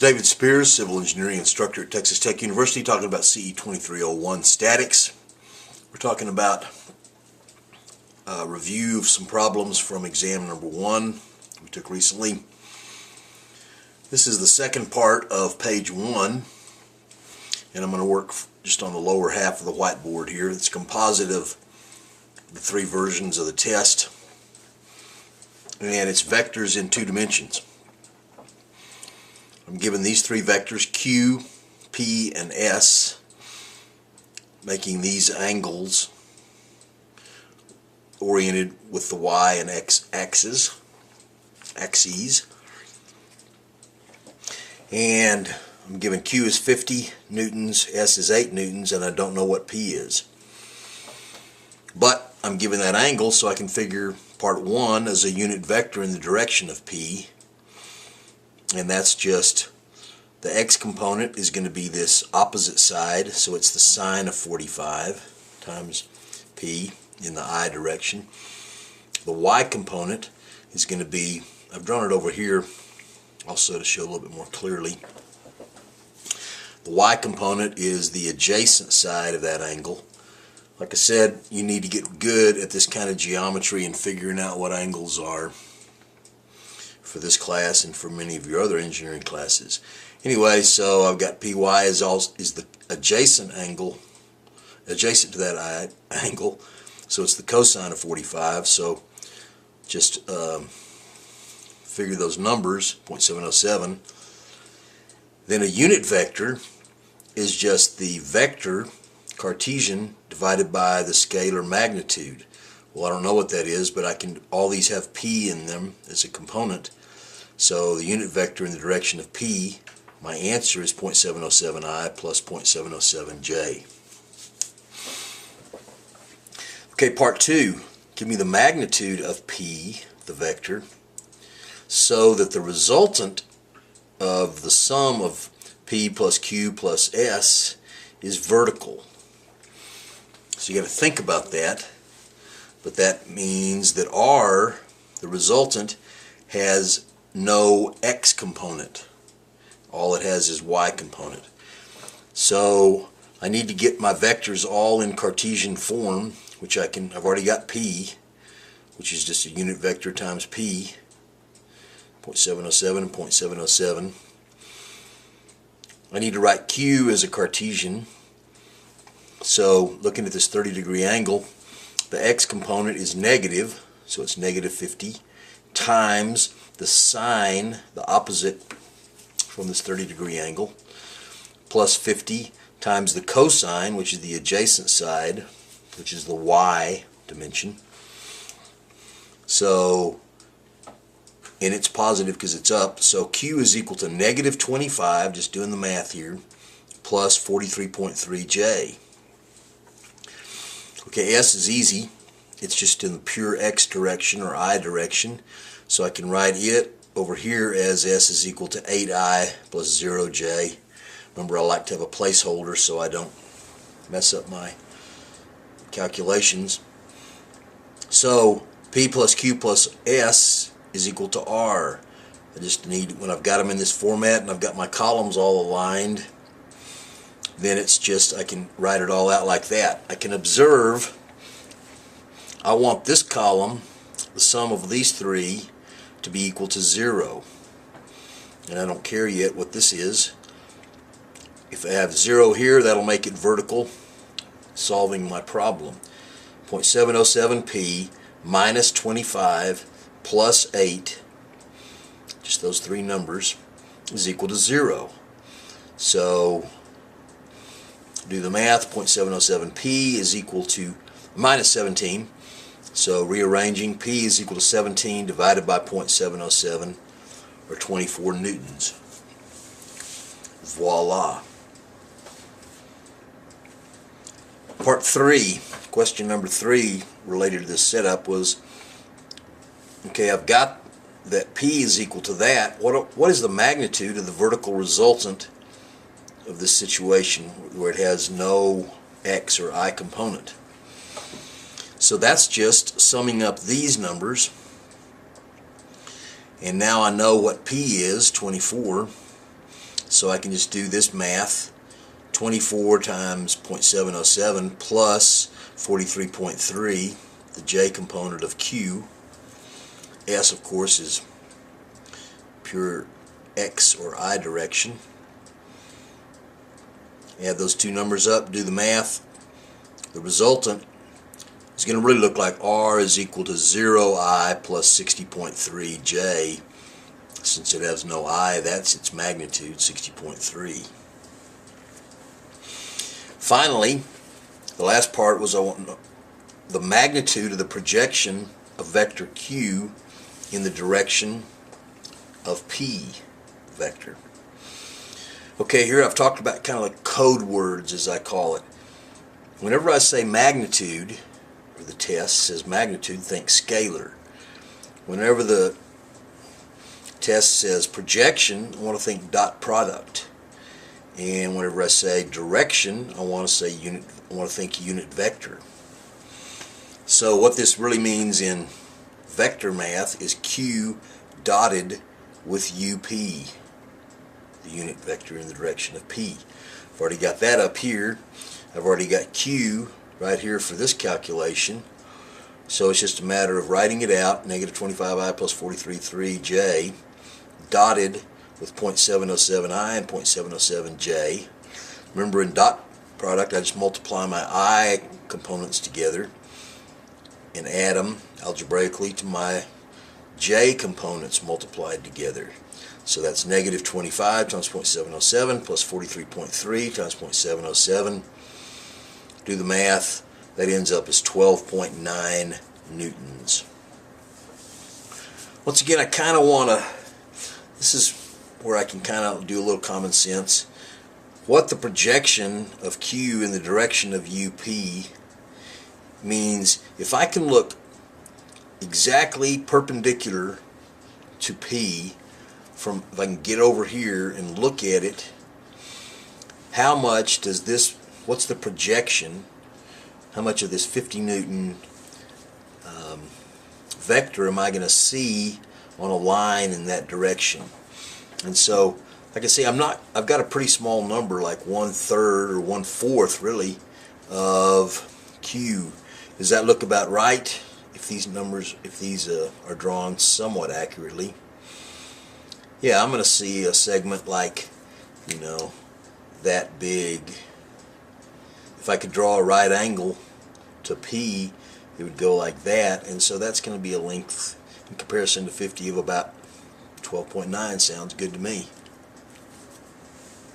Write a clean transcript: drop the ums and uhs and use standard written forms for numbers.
David Spears, Civil Engineering Instructor at Texas Tech University, talking about CE 2301 statics. We're talking about a review of some problems from exam number 1 we took recently. This is the second part of page 1, and I'm going to work just on the lower half of the whiteboard here. It's composite of the 3 versions of the test, and it's vectors in 2 dimensions. I'm given these 3 vectors, Q, P, and S, making these angles oriented with the Y and X axes. And I'm given Q is 50 newtons, S is 8 newtons, and I don't know what P is. But I'm given that angle, so I can figure part 1 as a unit vector in the direction of P. And that's just the X component is going to be this opposite side, so it's the sine of 45 times P in the I direction. The Y component is going to be, I've drawn it over here also to show a little bit more clearly. The Y component is the adjacent side of that angle. Like I said, you need to get good at this kind of geometry and figuring out what angles are for this class and for many of your other engineering classes. Anyway, so I've got PY is the adjacent angle, adjacent to that angle, so it's the cosine of 45. So just figure those numbers, 0.707. Then a unit vector is just the vector Cartesian divided by the scalar magnitude. Well, I don't know what that is, but I can. All these have P in them as a component. So the unit vector in the direction of P, my answer is 0.707I plus 0.707J. Okay, part 2. Give me the magnitude of P, the vector, so that the resultant of the sum of P plus Q plus S is vertical. So you got to think about that. But that means that R, the resultant, has no X component. All it has is Y component. So I need to get my vectors all in Cartesian form, which I can. I've already got P, which is just a unit vector times P, 0.707 and 0.707. I need to write Q as a Cartesian. So looking at this 30-degree angle, the X component is negative, so it's negative 50, times the sine, the opposite from this 30-degree angle, plus 50 times the cosine, which is the adjacent side, which is the Y dimension. So, and it's positive because it's up, so Q is equal to negative 25, just doing the math here, plus 43.3J. Okay, S is easy. It's just in the pure X direction or I direction. So I can write it over here as S is equal to 8I plus 0J. Remember, I like to have a placeholder so I don't mess up my calculations. So P plus Q plus S is equal to R. I just need, when I've got them in this format and I've got my columns all aligned, then it's just, I can write it all out like that. I can observe, I want this column, the sum of these 3, to be equal to 0. And I don't care yet what this is. If I have 0 here, that'll make it vertical, solving my problem. 0.707P minus 25 plus 8, just those 3 numbers, is equal to 0. So do the math. 0.707P is equal to minus 17. So rearranging, P is equal to 17 divided by 0.707, or 24 newtons. Voila. Part 3, question number 3 related to this setup was, okay, I've got that P is equal to that. What is the magnitude of the vertical resultant of this situation where it has no X or I component? So that's just summing up these numbers, and now I know what P is, 24, So I can just do this math. 24 times 0.707 plus 43.3, the J component of Q. S, of course, is pure X or I direction. Add those two numbers up, do the math. The resultant is going to really look like R is equal to 0I plus 60.3J. Since it has no I, that's its magnitude, 60.3. Finally, the last part was I want the magnitude of the projection of vector Q in the direction of P vector. Okay, here I've talked about kind of like code words, as I call it. Whenever I say magnitude, or the test says magnitude, think scalar. Whenever the test says projection, I want to think dot product. And whenever I say direction, I want to think unit vector. So what this really means in vector math is Q dotted with UP, the unit vector in the direction of P. I've already got that up here. I've already got Q right here for this calculation. So it's just a matter of writing it out, negative 25I plus 43.3J, dotted with 0.707I and 0.707J. Remember, in dot product, I just multiply my I components together and add them algebraically to my J components multiplied together. So that's negative 25 times 0.707 plus 43.3 times 0.707. Do the math. That ends up as 12.9 newtons. Once again, I kind of want to, this is where I can kind of do a little common sense. What the projection of Q in the direction of UP means, if I can look exactly perpendicular to P, if I can get over here and look at it, how much does this, what's the projection, how much of this 50 Newton vector am I going to see on a line in that direction? And so, like I say, I've got a pretty small number, like 1/3 or 1/4 really of Q. Does that look about right? If these numbers, are drawn somewhat accurately. Yeah, I'm going to see a segment like, that big. If I could draw a right angle to P, it would go like that, and so that's going to be a length in comparison to 50 of about 12.9. Sounds good to me.